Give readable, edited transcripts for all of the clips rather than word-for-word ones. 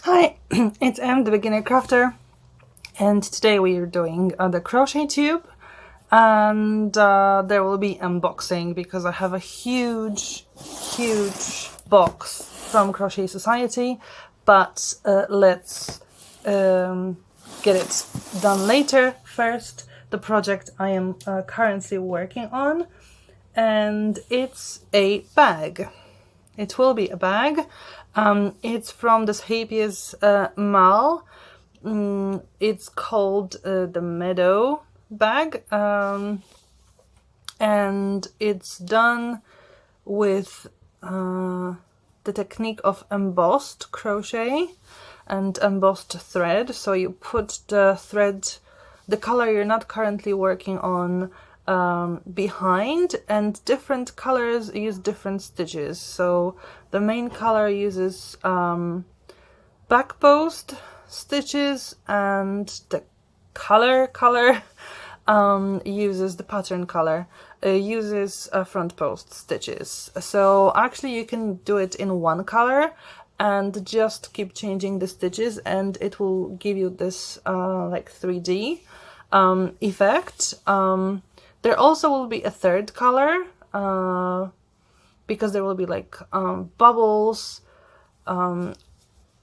Hi, it's Em, the beginner crafter, and today we are doing the CrochetTube, and there will be unboxing because I have a huge box from Crochet Society, but let's get it done later. First, the project I am currently working on, and it's a bag. It will be a bag. It's from the Scheepjes MAL. It's called the Meadow Bag, and it's done with the technique of embossed crochet and embossed thread. So you put the thread, the color you're not currently working on, behind, and different colors use different stitches. So the main color uses back post stitches, and the color uses the pattern color uses front post stitches. So actually you can do it in one color and just keep changing the stitches, and it will give you this like 3D effect. There also will be a third color because there will be like bubbles,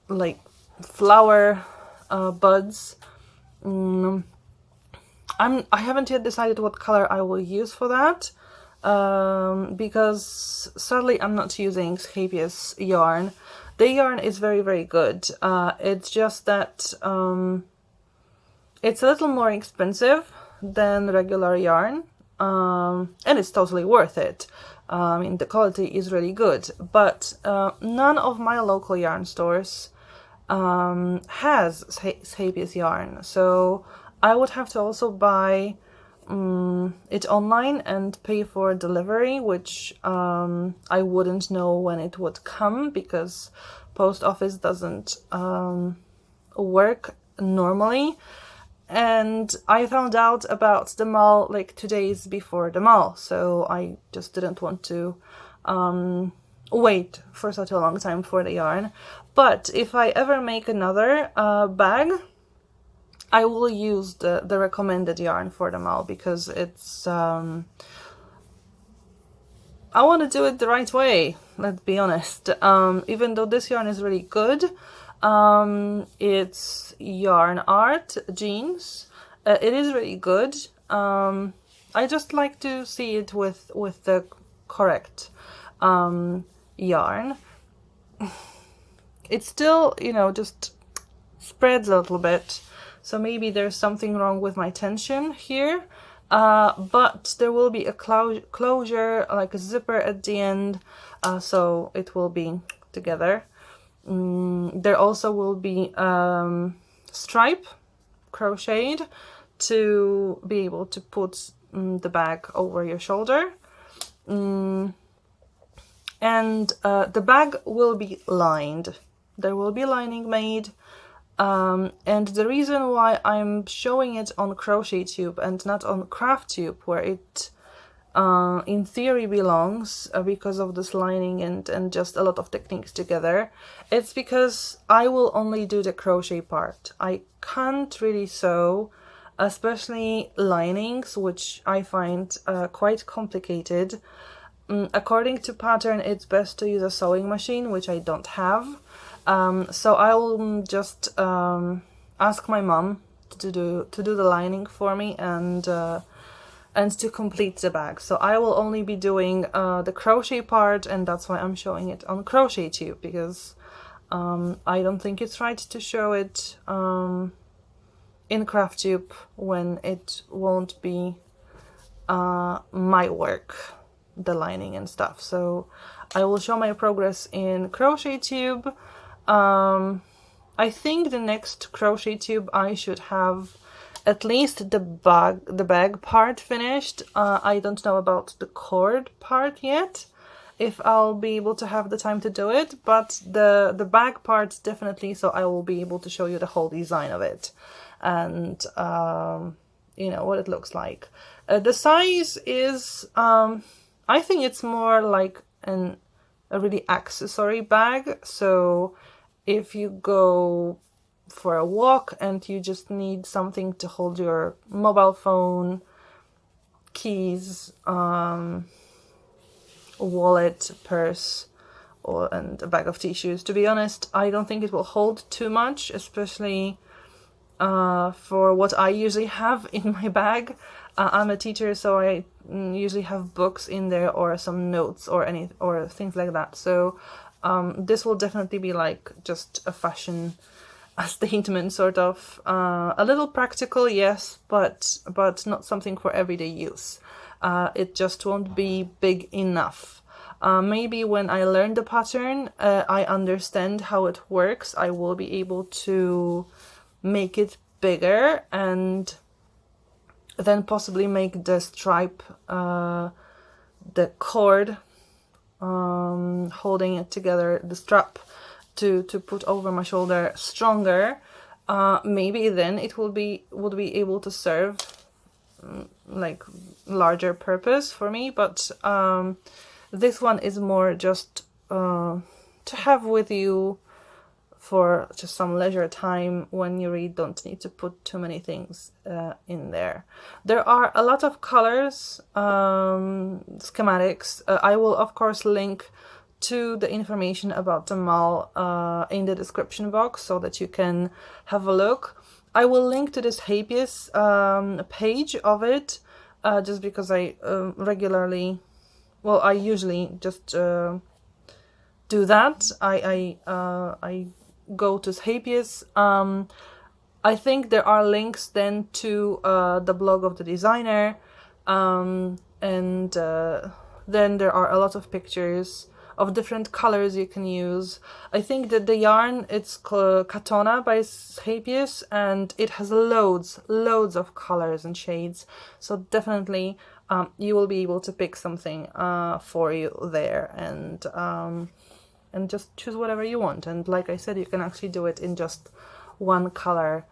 like flower buds. I haven't yet decided what color I will use for that because sadly I'm not using Scheepjes yarn. The yarn is very good. It's just that it's a little more expensive than regular yarn, and it's totally worth it. I mean, the quality is really good, but none of my local yarn stores has Scheepjes yarn, so I would have to also buy it online and pay for delivery, which I wouldn't know when it would come because post office doesn't work normally. And I found out about the MAL like 2 days before the MAL, so I just didn't want to wait for such a long time for the yarn. But if I ever make another bag, I will use the recommended yarn for the MAL because it's I want to do it the right way, let's be honest. Even though this yarn is really good, it's Yarn Art jeans. It is really good. I just like to see it with the correct yarn. It still, you know, just spreads a little bit, so maybe there's something wrong with my tension here. But there will be a closure, like a zipper at the end, so it will be together. There also will be stripe crocheted to be able to put the bag over your shoulder. And the bag will be lined. There will be lining made. And the reason why I'm showing it on CrochetTube and not on CraftTube, where it in theory belongs, because of this lining and just a lot of techniques together, it's because I will only do the crochet part. I can't really sew, especially linings, which I find quite complicated. According to pattern, it's best to use a sewing machine, which I don't have. So I will just ask my mom to do the lining for me and to complete the bag. So I will only be doing the crochet part, and that's why I'm showing it on CrochetTube, because I don't think it's right to show it in CraftTube when it won't be my work, the lining and stuff. So I will show my progress in CrochetTube. I think the next CrochetTube I should have at least the bag part finished. I don't know about the cord part yet, if I'll be able to have the time to do it, but the bag part definitely, so I will be able to show you the whole design of it and you know what it looks like. The size is I think it's more like a really accessory bag, so if you go for a walk and you just need something to hold your mobile phone, keys, wallet, purse, and a bag of tissues. To be honest, I don't think it will hold too much, especially for what I usually have in my bag. I'm a teacher, so I usually have books in there or some notes or things like that. So this will definitely be like just a fashion statement, sort of. A little practical, yes, but not something for everyday use. It just won't be big enough. Maybe when I learn the pattern, I understand how it works, I will be able to make it bigger and then possibly make the stripe, the cord holding it together, the strap to put over my shoulder, stronger. Maybe then it would be able to serve like larger purpose for me, but this one is more just to have with you for just some leisure time when you really don't need to put too many things in there. There are a lot of colors, schematics. I will of course link to the information about the MAL in the description box so that you can have a look. I will link to this Scheepjes page of it, just because I I usually just do that. I go to Scheepjes. I think there are links then to the blog of the designer, and then there are a lot of pictures of different colors you can use. I think that the yarn, it's called Katona by Scheepjes, and it has loads of colors and shades, so definitely you will be able to pick something for you there, and just choose whatever you want. And like I said, you can actually do it in just one color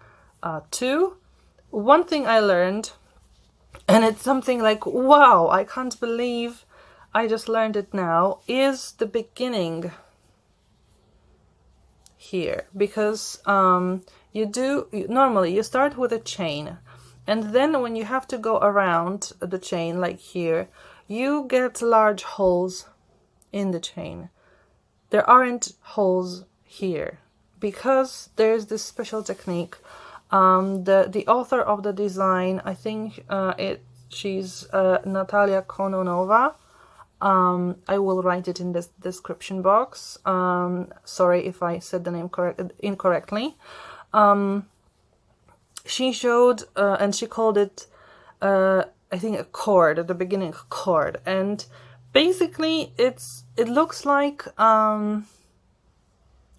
too. One thing I learned, and it's something like, wow, I can't believe I just learned it now, is the beginning here, because normally you start with a chain, and then when you have to go around the chain, like here, you get large holes in the chain. There aren't holes here because there's this special technique. The author of the design, I think she's Natalia Kononova. I will write it in this description box. Sorry if I said the name incorrectly. She showed and she called it I think a cord, at the beginning, a cord, and basically it looks like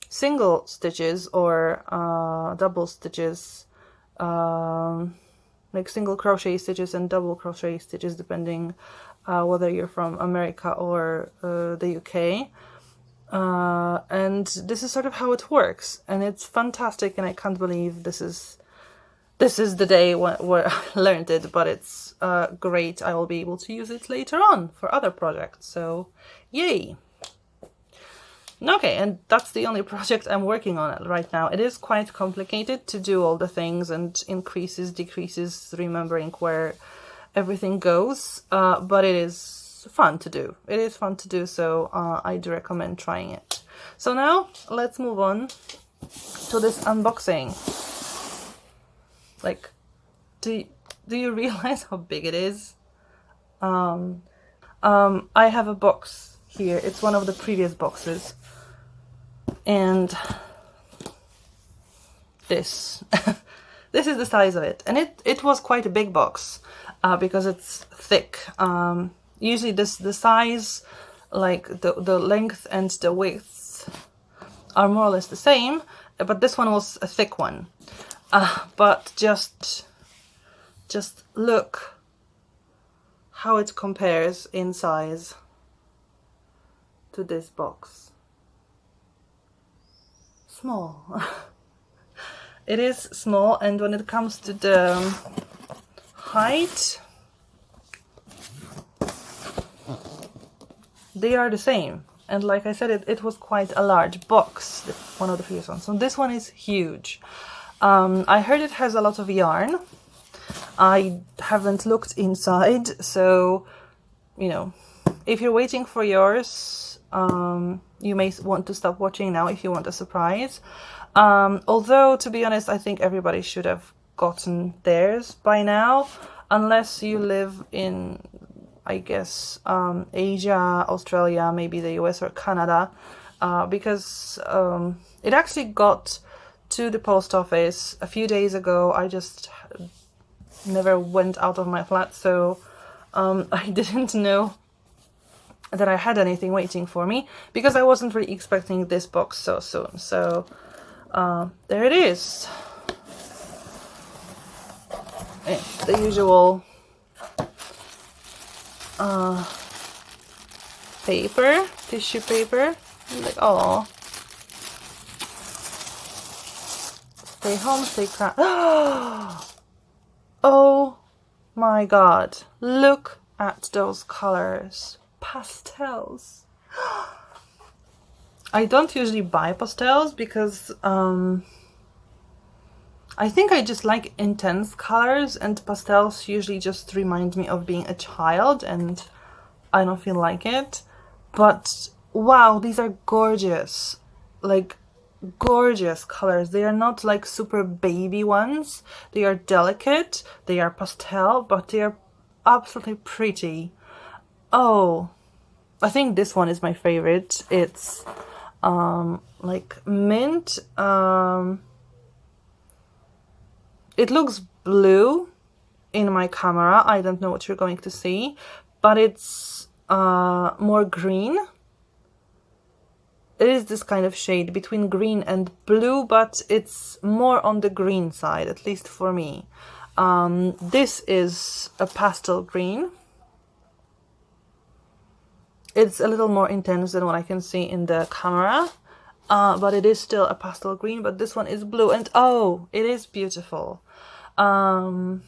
single stitches or double stitches, like single crochet stitches and double crochet stitches, depending whether you're from America or the UK. And this is sort of how it works, and it's fantastic, and I can't believe this is the day where I learned it, but it's great. I will be able to use it later on for other projects, so yay! Okay, and that's the only project I'm working on right now. It is quite complicated to do all the things and increases, decreases, remembering where everything goes, but it is fun to do. It is fun to do, so I do recommend trying it. So now let's move on to this unboxing. Like, do you realize how big it is? I have a box here. It's one of the previous boxes, and this this is the size of it, and it was quite a big box because it's thick. Usually the size, like the length and the width are more or less the same, but this one was a thick one. But just look how it compares in size to this box. Small. It is small, and when it comes to the height, they are the same. And like I said, it was quite a large box, one of the previous ones. So this one is huge. I heard it has a lot of yarn. I haven't looked inside, so, you know, if you're waiting for yours, you may want to stop watching now if you want a surprise. Although, to be honest, I think everybody should have gotten theirs by now, unless you live in, I guess, Asia, Australia, maybe the US or Canada, because it actually got to the post office a few days ago. I just never went out of my flat, so I didn't know that I had anything waiting for me, because I wasn't really expecting this box so soon. So there it is. It's the usual paper, tissue paper. Like, oh, stay home, stay calm. Oh my god, look at those colors. Pastels. I don't usually buy pastels because I think I just like intense colors, and pastels usually just remind me of being a child, and I don't feel like it. But wow, these are gorgeous, like gorgeous colors. They are not like super baby ones. They are delicate, they are pastel, but they are absolutely pretty. Oh, I think this one is my favorite. It's like mint. It looks blue in my camera. I don't know what you're going to see, but it's more green. It is this kind of shade between green and blue, but it's more on the green side, at least for me. This is a pastel green. It's a little more intense than what I can see in the camera, but it is still a pastel green, but this one is blue, and oh, it is beautiful. I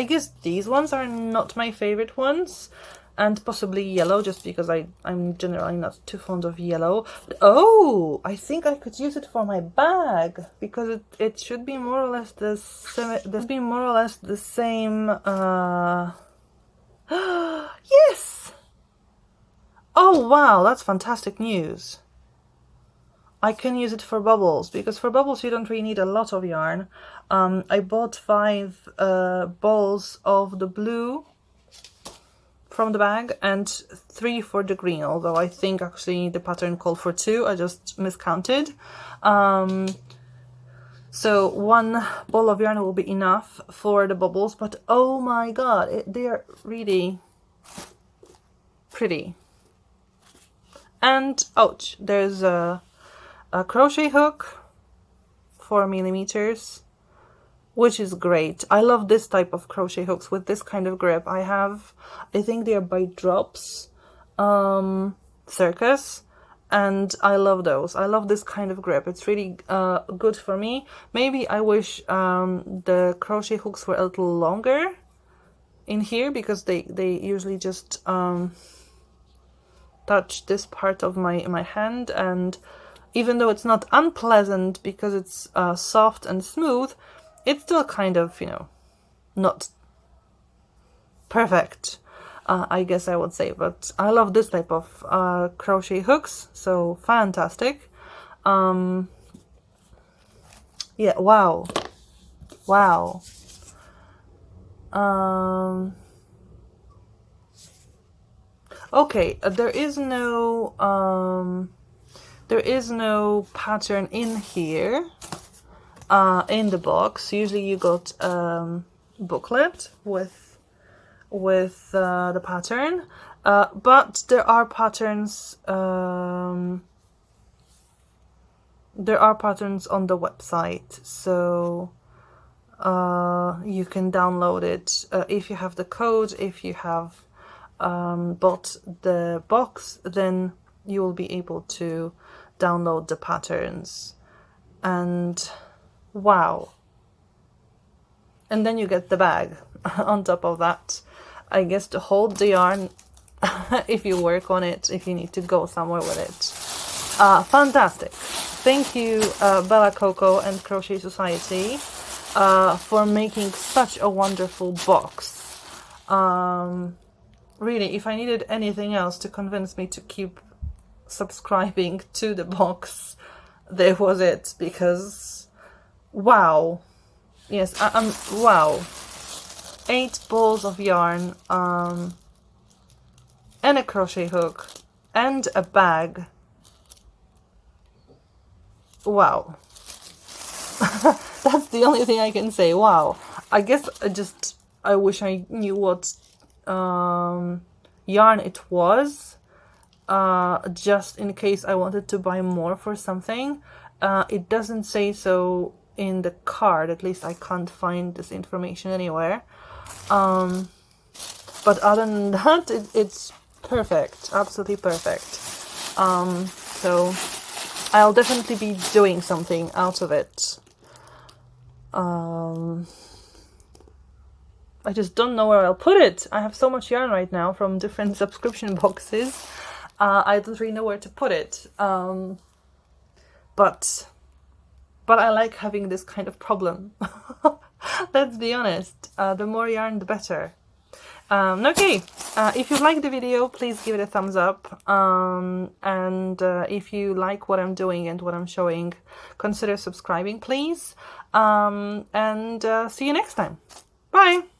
guess these ones are not my favorite ones, and possibly yellow, just because I'm generally not too fond of yellow. But, oh, I think I could use it for my bag, because it should be more or less the same. Yes. Oh wow, that's fantastic news. I can use it for bubbles, because for bubbles you don't really need a lot of yarn. I bought 5 balls of the blue from the bag and 3 for the green, although I think actually the pattern called for 2, I just miscounted. So 1 ball of yarn will be enough for the bubbles, but oh my god, they are really pretty. And ouch, there's a crochet hook, 4mm, which is great. I love this type of crochet hooks with this kind of grip. I think they are by Drops Circus, and I love those. I love this kind of grip. It's really good for me. Maybe I wish the crochet hooks were a little longer in here, because they usually just touch this part of my hand, and even though it's not unpleasant because it's soft and smooth, it's still kind of, you know, not perfect, I guess I would say. But I love this type of crochet hooks, so fantastic. Yeah, wow. Okay, there is no pattern in here in the box. Usually you got booklet with the pattern, but there are patterns. There are patterns on the website, so you can download it if you have the code. If you have bought the box, then you will be able to download the patterns. And wow, and then you get the bag on top of that, I guess, to hold the yarn if you work on it, if you need to go somewhere with it. Fantastic. Thank you, Bella Coco and Crochet Society, for making such a wonderful box. Really, if I needed anything else to convince me to keep subscribing to the box, there was it, because wow. Yes, wow. 8 balls of yarn, and a crochet hook, and a bag. Wow. That's the only thing I can say. Wow. I guess I wish I knew what yarn it was, just in case I wanted to buy more for something. It doesn't say so in the card, at least I can't find this information anywhere. But other than that, it's perfect, absolutely perfect. So I'll definitely be doing something out of it. I just don't know where I'll put it. I have so much yarn right now from different subscription boxes. I don't really know where to put it. But I like having this kind of problem. Let's be honest. The more yarn, the better. Okay, if you like the video, please give it a thumbs up. And if you like what I'm doing and what I'm showing, consider subscribing, please. And see you next time. Bye!